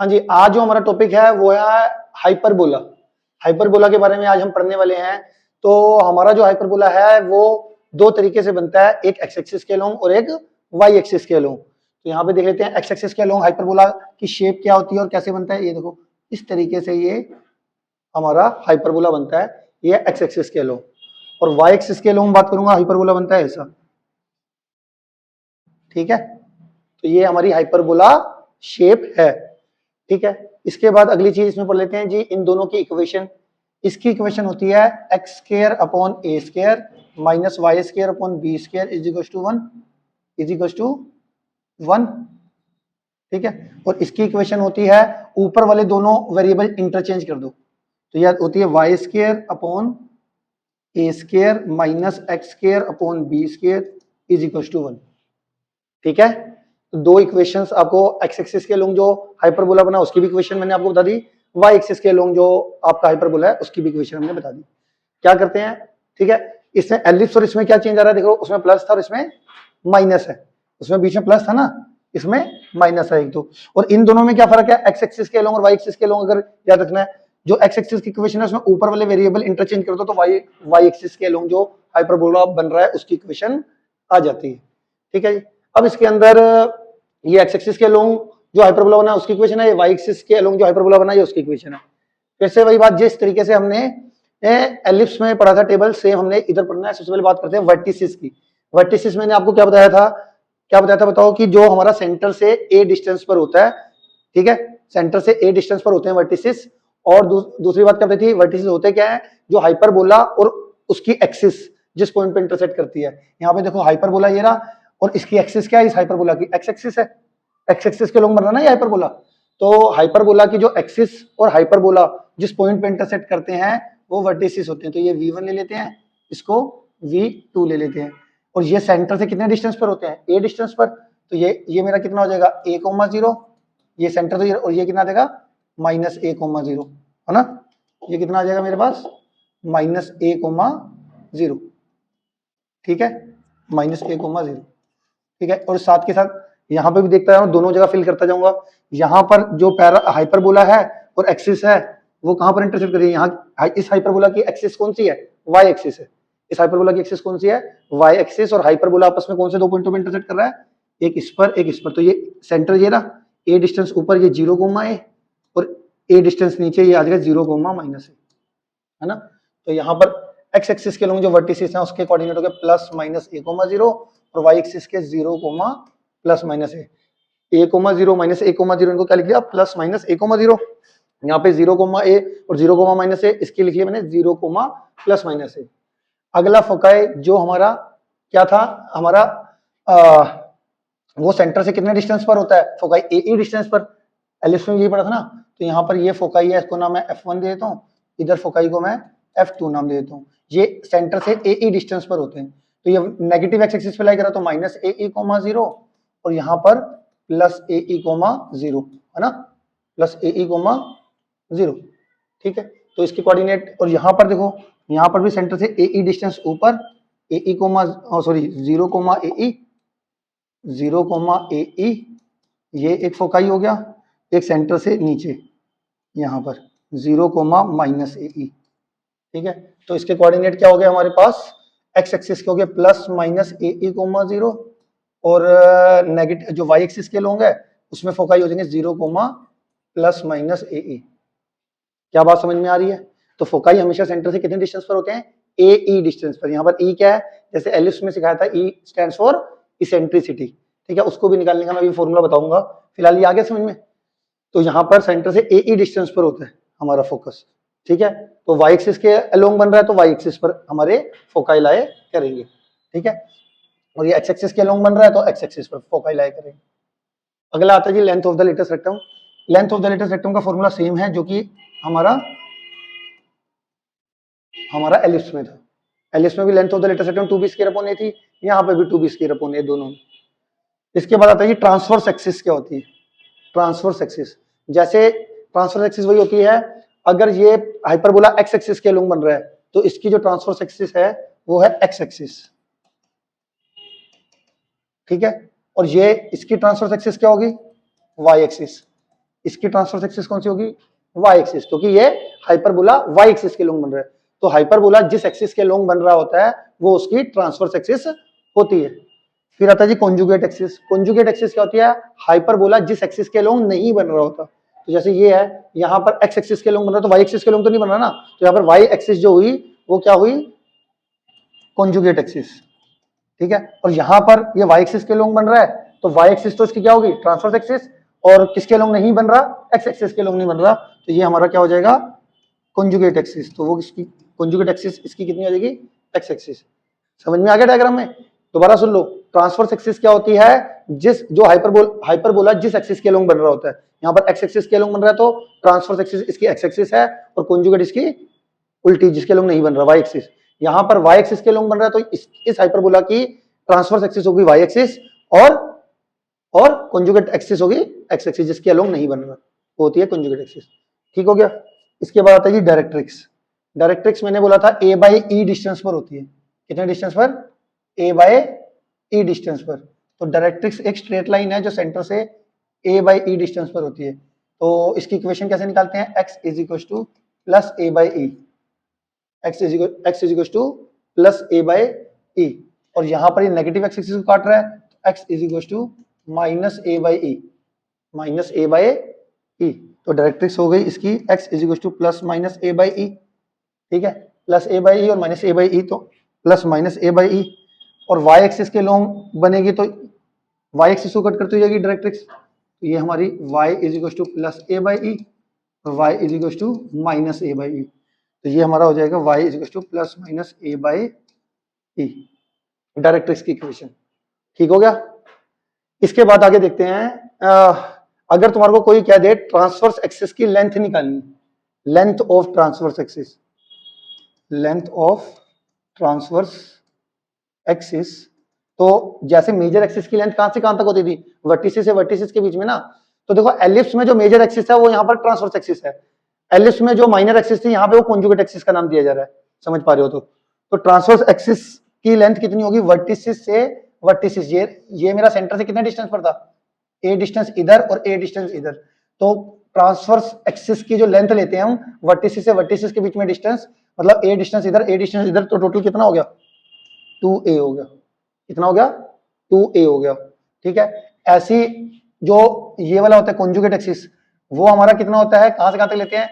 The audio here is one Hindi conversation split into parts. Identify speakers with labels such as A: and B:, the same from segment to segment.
A: हाँ जी, आज जो हमारा टॉपिक है वो है हाइपरबोला। हाइपरबोला के बारे में आज हम पढ़ने वाले हैं। तो हमारा जो हाइपरबोला है वो दो तरीके से बनता है, एक एक्स एक्सिस के अलोंग और एक वाई एक्सिस के अलोंग। तो यहाँ पे देख लेते हैं एक्स एक्सिस के अलोंग हाइपरबोला की शेप क्या होती है और कैसे बनता है। ये देखो, इस तरीके से ये हमारा हाइपरबोला बनता है, ये एक्स एक्सिस के अलोंग। और वाई एक्सिस के अलोंग बात करूंगा, हाइपरबोला बनता है ऐसा। ठीक है, तो ये हमारी हाइपरबोला शेप है। ठीक है, इसके बाद अगली चीज इसमें पढ़ लेते हैं जी, इन दोनों की इक्वेशन। इसकी इक्वेशन होती है x square upon a square minus y square upon b square is equal to 1 is equal to 1। ठीक है, और इसकी इक्वेशन होती है, ऊपर वाले दोनों वेरिएबल इंटरचेंज कर दो, तो यह होती है y square upon a square minus x square upon b square is equal to 1। ठीक है, तो दो इक्वेशंस आपको एक्स एक्सिस के अलोंग जो हाइपरबोला बना उसकी भी इक्वेशन मैंने आपको बता दी, वाई एक्सिस के अलोंग जो आपका हाइपरबोला है उसकी भी इक्वेशन हमने बता दी। क्या करते हैं, ठीक है, इसमें एलिप्स और इसमें क्या चेंज आ रहा है, देखो उसमें प्लस था और इसमें माइनस है। उसमें बीच में प्लस था ना, इसमें माइनस है एक तो। और इन दोनों में क्या फर्क है, एक्स एक्सिस के अलोंग और वाई एक्सिस के अलोंग अगर याद रखना है, जो एक्स एक्सिस की इक्वेशन है उसमें ऊपर वाले वेरिएबल इंटरचेंज कर दो तो वाई एक्सिस के अलोंग जो हाइपरबोला बन रहा है उसकी इक्वेशन आ जाती है। ठीक है जी, अब इसके अंदर ये एक्स एक्सिस के अलोंग जो हाइपरबोला बना उसकी इक्वेशन है, ये वाई एक्सिस के अलोंग जो हाइपरबोला बना है उसकी इक्वेशन है। फिर से वही बात, जिस तरीके से हमने एलिप्स में पढ़ा था टेबल, सेम हमने इधर पढ़ना है। सबसे पहले बात करते हैं वर्टिसिस की। वर्टिसिस मैंने आपको क्या बताया था, बताओ कि जो हमारा सेंटर से ए डिस्टेंस पर होता है, ठीक है, सेंटर से ए डिस्टेंस पर होते हैं वर्टिसिस। और दूसरी बात करते थी, वर्टिसिस होते क्या है, जो हाइपरबोला और उसकी एक्सिस जिस पॉइंट पे इंटरसेक्ट करती है। यहाँ पे देखो हाइपरबोला ये रहा, और इसकी एक्सिस क्या है, इस हाइपरबोला की एक्स एक्सिस है। एक्स एक्सिस के लोग बन रहा ना ये हाइपरबोला। तो हाइपरबोला की जो एक्सिस और हाइपरबोला जिस पॉइंट पे इंटरसेक्ट करते हैं वो वर्टिसिस होते हैं। तो ये v1 ले लेते हैं, इसको v2 ले लेते हैं। और ये सेंटर से कितने डिस्टेंस पर होते हैं, a डिस्टेंस पर। तो ये मेरा कितना हो जाएगा a,0, ये सेंटर तो ये, और ये कितना देगा -a,0 है ना। ये कितना आ जाएगा मेरे पास -a,0। ठीक है, -a,0। ठीक है, और साथ के साथ यहाँ पे भी देखता जाऊँ, दोनों जगह फिल करता जाऊंगा। यहाँ पर जो पैरा हाइपरबोला है और एक्सिस है वो कहां पर इंटरसेक्ट कर रही है, यहाँ इस हाइपरबोला की एक्सिस कौन सी है, वाई एक्सिस है। इस हाइपरबोला की एक्सिस कौन सी है, वाई एक्सिस। और हाइपरबोला आपस में कौन से दो पॉइंटों पे इंटरसेक्ट कर रहा है, एक इस पर एक इस पर। तो ये सेंटर ये रहा, ए डिस्टेंस ऊपर ये 0,a और ए डिस्टेंस नीचे ये आ जाएगा 0,-a, है ना। तो यहाँ पर एक्स एक्सिस के लोग जो वर्टिसेस हैं उसके कोऑर्डिनेट हो गए +-a,0 और वाई एक्सिस के 0,+-a। a,0 इनको क्या लिख लिया, +-a,0। यहाँ पे 0,a और 0,-a, इसके लिख लिया मैंने 0,+-a। अगला फोकाई जो हमारा क्या था, हमारा वो सेंटर से कितने डिस्टेंस पर होता है, फोकाई ए डिस्टेंस पर। एलिप्स में यही पढ़ा था ना। तो यहाँ पर ये फोकाई है, इसको नाम मैं F1 दे देता हूँ, इधर फोकाई को मैं F2 नाम दे देता हूँ। ये सेंटर से ए डिस्टेंस पर होते हैं। तो ये नेगेटिव एक्स एक्सिस पे लाई करा तो -a,0 और यहाँ पर +a,0 है ना, +a,0। ठीक है, तो इसके कोऑर्डिनेट। और यहाँ पर देखो, यहाँ पर भी सेंटर से ए डिस्टेंस ऊपर, सॉरी 0,a,e ये एक फोकाई हो गया, एक सेंटर से नीचे यहाँ पर 0,-a,e। ठीक है, तो इसके कोऑर्डिनेट क्या हो गया हमारे पास, एक्स एक्सिस के हो गए +-a,0 और नेगेटिव जो वाई एक्सिस के लोग है उसमें फोकाई हो जाएंगे 0,+-a,e। क्या बात समझ में आ रही है। तो फोकाई हमेशा सेंटर से कितने डिस्टेंस पर होते हैं, ए डिस्टेंस पर। यहाँ पर ई क्या है, जैसे एलिप्स में सिखाया था, ई स्टैंड्स फॉर इसेंट्रिसिटी। ठीक है, उसको भी निकालने का मैं भी फॉर्मूला बताऊंगा, फिलहाल ये आ गया समझ में। तो यहाँ पर सेंटर से ए डिस्टेंस पर होता है हमारा फोकस। ठीक है, तो वाई एक्सिस के अलोंग बन रहा है तो वाई एक्सिस पर हमारे फोकाई लाए करेंगे। ठीक है, और ये एक्स एक्सिस के अलोंग बन रहा है तो एक्स एक्सिस पर फोकाई लाए करेंगे। अगला आता है जी length of the latus rectum. Length of the latus rectum का फॉर्मूला सेम है जो कि हमारा एलिप्स में था। एलिप्स में भी length of the latus rectum 2b² थी, यहाँ पे भी 2b² दोनों। इसके बाद आता है जी ट्रांसवर्स एक्सिस क्या होती है। ट्रांसवर्स एक्सिस, जैसे ट्रांसवर्स एक्सिस वही होती है, अगर ये हाइपरबोला एक्स एक्सिस के अलोंग बन रहा है तो इसकी जो ट्रांसवर्स एक्सिस है वो है एक्स एक्सिस। ठीक है, और ये इसकी ट्रांसवर्स एक्सिस क्या होगी, वाई एक्सिस। इसकी ट्रांसवर्स एक्सिस कौन सी होगी, वाई एक्सिस, क्योंकि ये हाइपरबोला वाई एक्सिस के लोंग बन रहा है। तो हाइपरबोला जिस एक्सिस के लोंग बन रहा होता है वो उसकी ट्रांसवर्स एक्सिस होती है। फिर आता है z conjugate axis. Conjugate axis क्या होती है, हाइपरबोला जिस एक्सिस के लोंग नहीं बन रहा होता। तो जैसे ये है, यहाँ पर एक्स एक्सिस के लोंग बन रहा है, तो वाई एक्सिस के लोंग तो नहीं बन रहा ना, तो यहाँ पर वाई एक्सिस जो हुई वो क्या हुई, कॉन्जुगेट एक्सिस, ठीक है। और यहाँ पर ये वाई एक्सिस के लोंग बन रहा है, तो वाई एक्सिस तो इसकी क्या होगी, ट्रांसवर्स एक्सिस, और किसके लोंग नहीं बन रहा, एक्स एक्सिस के लोंग नहीं बन रहा, तो ये हमारा क्या हो जाएगा, कॉन्जुगेट एक्सिस। तो वो इसकी कॉन्जुगेट एक्सिस इसकी कितनी आ जाएगी, एक्स एक्सिस। समझ में आ गया डायग्राम में, दोबारा सुन लो। ट्रांसवर्स एक्सिस क्या होती है, जिस जो हाइपरबोला जिस एक्सिस के लोंग बन रहा होता है, यहाँ पर एक्स एक्सिस के लोंग बन रहा है तो ट्रांसवर्स एक्सिस इसकी एक्स एक्सिस है, और कॉन्जुगेट इसकी उल्टी जिसके लोंग नहीं बन रहा, वाई एक्सिस। यहाँ पर वाई एक्सिस के लोंग बन रहा है तो इस हाइपरबोला की ट्रांसवर्स एक्सिस होगी वाई एक्सिस, और कॉन्जुगेट एक्सिस होगी एक्स एक्सिस जिसके लोंग नहीं बन रहा, वो होती है कॉन्जुगेट एक्सिस। ठीक हो गया। इसके बाद आता है जी डायरेक्ट्रिक्स। डायरेक्ट्रिक्स मैंने बोला था ए बाई ई डिस्टेंस पर होती है, कितने डिस्टेंस पर, ए बाई ई डिस्टेंस पर। तो डायरेक्ट्रिक्स एक स्ट्रेट लाइन है जो सेंटर से ए बाई ई डिस्टेंस पर होती है। तो इसकी इक्वेशन कैसे निकालते हैं, x is equal to plus a by e, x is equal to plus a by e, और यहाँ पर ये नेगेटिव एक्स एक्सिस को काट रहा है, तो x is equal to minus a by e, minus a by e. तो डायरेक्ट्रिक्स हो गई इसकी x is equal to plus minus a by e, ठीक है, प्लस ए बाई ई और माइनस ए बाई ई, तो plus minus a by e, और वाई एक्सिस के लोंग बनेगी तो वाई एक्सिस को कट करती हो जाएगी डायरेक्ट्रिक्स, तो ये हमारी y is equal to plus a by e और y is equal to minus a by e, तो ये हमारा हो जाएगा y is equal to plus minus a by e, directrix की इक्वेशन। ठीक हो गया। इसके बाद आगे देखते हैं, अगर तुम्हारे को कोई कह दे ट्रांसवर्स एक्सिस की लेंथ निकालनी, length of transverse axis, length of transverse axis, तो जैसे मेजर एक्सिस की लेंथ कहां से कहां तक होती थी, वर्टिसिस से वर्टिसिस के बीच में ना, तो देखो एलिप्स में जो मेजर एक्सिस है वो यहाँ पर ट्रांसवर्स एक्सिस है, एलिप्स में जो माइनर एक्सिस थी यहाँ पे वो कॉन्जुगेट एक्सिस का नाम दिया जा रहा है, समझ पा रहे हो। तो ट्रांसवर्स एक्सिस की लेंथ कितनी होगी, वर्टिसिस से वर्टिसिस, ये मेरा सेंटर से कितने डिस्टेंस पर था, ए डिस्टेंस इधर और ए डिस्टेंस इधर, तो ट्रांसवर्स एक्सिस की जो लेंथ लेते हैं हम वर्टिसिस से वर्टिसिस के बीच में डिस्टेंस, मतलब ए डिस्टेंस इधर ए डिस्टेंस इधर, तो टोटल कितना हो गया, 2a हो गया, कितना हो गया, 2a हो गया, ठीक है। ऐसी जो ये वाला होता है कॉन्जुगेट एक्सिस, वो हमारा कितना होता है, कहां से कहां तक लेते हैं,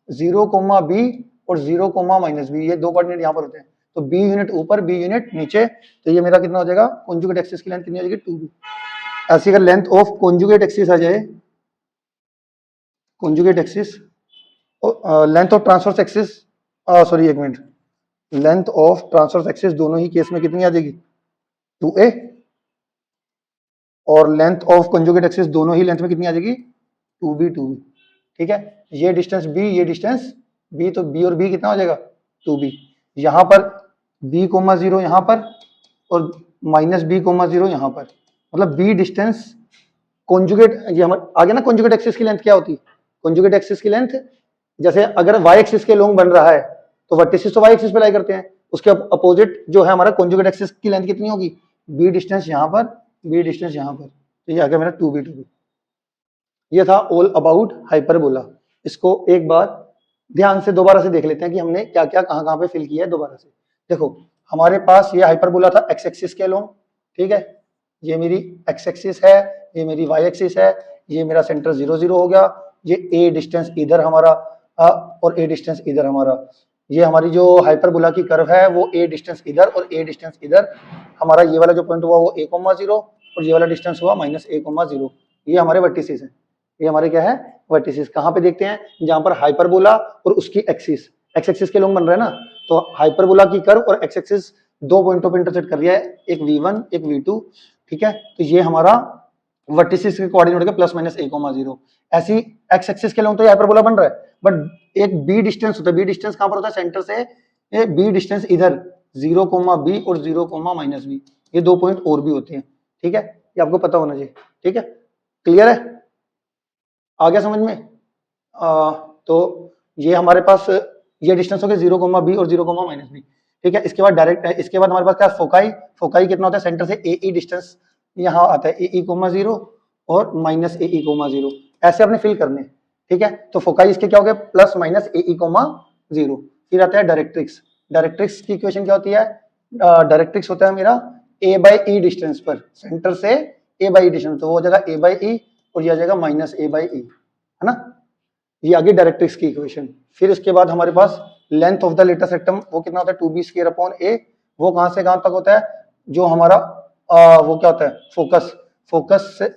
A: 0, b और 0, माइनस b, ये दो कोऑर्डिनेट यहाँ पर होते हैं, तो b यूनिट ऊपर b यूनिट नीचे, तो ये मेरा कितना हो जाएगा, कॉन्जुगेट एक्सिस की लेंथ कितनी हो जाएगी, 2b। ऐसी अगर लेंथ ऑफ कॉन्जुगेट एक्सिस आ जाए, conjugate axis, length of transverse axis, sorry एक minute, length of transverse axis दोनों ही केस में कितनी आ जाएगी, 2a, और लेंथ ऑफ कॉन्जुगेट एक्सिस दोनों ही लेंथ में कितनी आ जाएगी, 2b, ठीक है। ये डिस्टेंस b, ये डिस्टेंस b, तो b और b कितना हो जाएगा, 2b। यहाँ पर b, 0 यहाँ पर, और माइनस b, 0 यहाँ पर, मतलब b डिस्टेंस कॉन्जुगेट, ये हमारे आगे ना कॉन्जुगेट एक्सिस की लेंथ क्या होती है, कॉन्जुगेट एक्सिस की लेंथ, जैसे अगर y एक्सिस के लोंग बन रहा है तो वर्टिसिस तो y एक्सिस पे लाई करते हैं, उसके अपोजिट जो है हमारा कॉन्जुगेट एक्सिस की लेंथ कितनी होगी, b डिस्टेंस यहाँ पर, b डिस्टेंस यहाँ पर, तो ये आ गया मेरा 2b। ये था ऑल अबाउट हाइपरबोला। इसको एक बार ध्यान से दोबारा से देख लेते हैं कि हमने क्या क्या कहाँ कहाँ पे फिल किया है दोबारा से। देखो हमारे पास ये हाइपरबोला था एक्स एक्सिस के लोंग, ठीक है, ये मेरी एक्स एक्सिस है, ये मेरी वाई एक्सिस है, ये मेरा सेंटर 0, 0 हो गया, ये ए डिस्टेंस इधर हमारा और ए डिस्टेंस इधर हमारा, ये हमारी जो हाइपरबोला की कर्व है वो ए डिस्टेंस इधर और ए डिस्टेंस इधर, हमारा ये वाला जो पॉइंट हुआ वो a, 0 और ये वाला डिस्टेंस हुआ माइनस a, 0। ये हमारे वर्टिसिस है, ये हमारे क्या है, वर्टिसिस। कहाँ पे देखते हैं, जहां पर हाइपरबोला और उसकी एक्सिस, एक्स एक्सिस के लोंग बन रहे हैं ना, तो हाइपरबोला की कर्व और एक्स एक्सिस दो पॉइंटों पे इंटरसेक्ट कर रही है, एक v1 एक v2, ठीक है। तो ये हमारा वर्टिसिस के कोऑर्डिनेट हो गया प्लस माइनस a, 0। ऐसी एक्स एक्सिस के लोंग तो हाइपरबोला बन रहा है, बट एक b डिस्टेंस होता है, b डिस्टेंस कहां पर होता है, सेंटर से b डिस्टेंस इधर 0, b और 0, माइनस b, ये दो पॉइंट और भी होते हैं, ठीक है, ये आपको पता होना चाहिए, ठीक है, क्लियर है, आ गया समझ में। तो ये हमारे पास ये डिस्टेंस हो गया 0, b और 0, माइनस b, ठीक है। इसके बाद डायरेक्ट, इसके बाद हमारे पास क्या, फोकाई, फोकाई कितना होता है, सेंटर से ए डिस्टेंस यहाँ आता है, ए, 0 और माइनस ए, 0। ऐसे आपने फिल करने, ठीक है। तो फोकाई इसके क्या हो गया, प्लस माइनस ए ई कोमा 0। फिर आता है डायरेक्ट्रिक्स। डायरेक्ट्रिक्स की इक्वेशन क्या होती है, डायरेक्ट्रिक्स होता है मेरा ए बाई ई डिस्टेंस पर, सेंटर से ए बाई ई डिस्टेंस, तो वो हो जाएगा ए बाई ई और ये आ जाएगा माइनस ए बाई ई, है ना। ये आगे डायरेक्ट्रिक्स की इक्वेशन। फिर इसके बाद हमारे पास length of the latus rectum, वो कितना होता है 2b स्क्वायर अपॉन a। वो कहां से कहां तक होता है, जो हमारा वो क्या होता है फोकस, फोकस से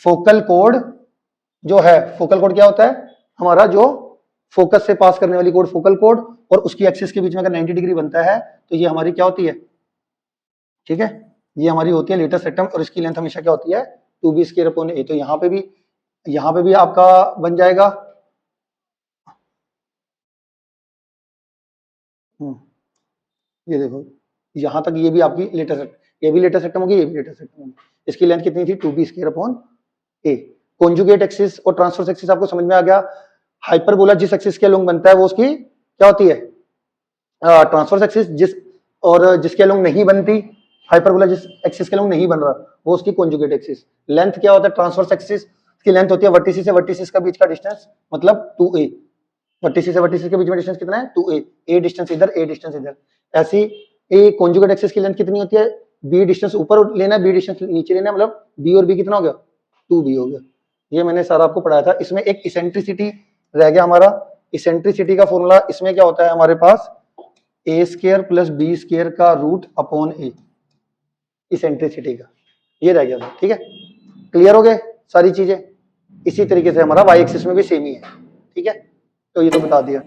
A: फोकल कोड जो है, फोकल कोड क्या होता है हमारा, जो फोकस से पास करने वाली कोड फोकल कोड, और उसकी एक्सिस के बीच में अगर 90 डिग्री बनता है तो ये हमारी क्या होती है, ठीक है, ये हमारी होती है लेटेस्ट रेक्टम, और इसकी लेंथ हमेशा क्या होती है 2b स्क्वायर अपॉन a। तो यहाँ पे भी आपका बन जाएगा, ये देखो यहां तक ये भी आपकी लेटेस्ट, ये भी लेटेस्ट रेक्टम होगी, ये भी लेटेस्ट रेक्टम होगी। इसकी लेंथ कितनी थी 2b square upon a। Conjugate axis और ट्रांसवर्स एक्सिस आपको समझ में आ गया। हाइपरबोला जिस एक्सिस के अलोंग बनता है वो उसकी क्या होती है ट्रांसवर्स एक्सिस, जिस और जिसके अलोंग नहीं बनती, हाइपरबोला जिस एक्सिस के अलोंग नहीं बन रहा वो उसकी कॉन्जुगेट एक्सिस। लेंथ क्या होता है ट्रांसवर्स एक्सिस की लेंथ होती है वर्टिसिस से वर्टिसिस का बीच का डिस्टेंस, मतलब 2a। वर्टिसिस से वर्टिसिस के बीच में डिस्टेंस कितना है 2a, a डिस्टेंस इधर, a डिस्टेंस इधर। ऐसी ए कॉन्जुगेट एक्सिस की लेंथ कितनी होती है, b डिस्टेंस ऊपर लेना है, b डिस्टेंस नीचे लेना है, मतलब b और b कितना हो गया 2b हो गया। ये मैंने सारा आपको पढ़ाया था। इसमें एक इसेंट्रिसिटी रह गया हमारा, इसेंट्रिसिटी का फॉर्मूला इसमें क्या होता है हमारे पास a square plus b square का रूट अपॉन a, इसेंट्रिसिटी का ये रह गया था, ठीक है। क्लियर हो गए सारी चीजें। इसी तरीके से हमारा y एक्सिस में भी सेम ही है, ठीक है। तो ये तो बता दिया।